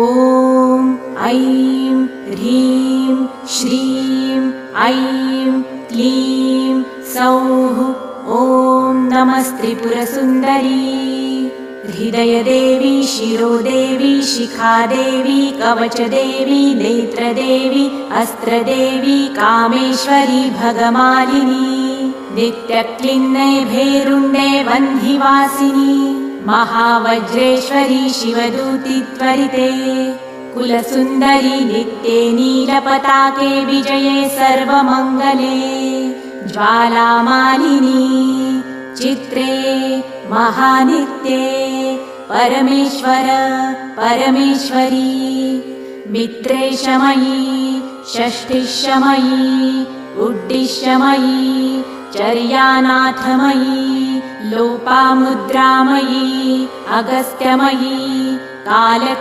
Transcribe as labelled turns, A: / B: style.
A: ॐ ऐं ह्रीं श्रीं ऐं क्लीं सौः ॐ नमस्त्रिपुरसुन्दरी हृदयदेवी शिरोदेवी शिखादेवी कवचदेवी नेत्रदेवी अस्त्रदेवी कामेश्वरी भगमालिनी नित्यक्लिन्ने भेरुण्डे वह्निवासिनी महावज्रेश्वरी शिवदूति त्वरिते कुलसुन्दरी नित्ये नीलपताके विजये सर्वमङ्गले ज्वालामालिनी चित्रे महानित्ये परमेश्वर परमेश्वरी मित्रेशमयी षष्ठीशमयी उड्डीशमयी चर्यानाथमयी लोपामुद्रामयी अगस्त्यमयी काल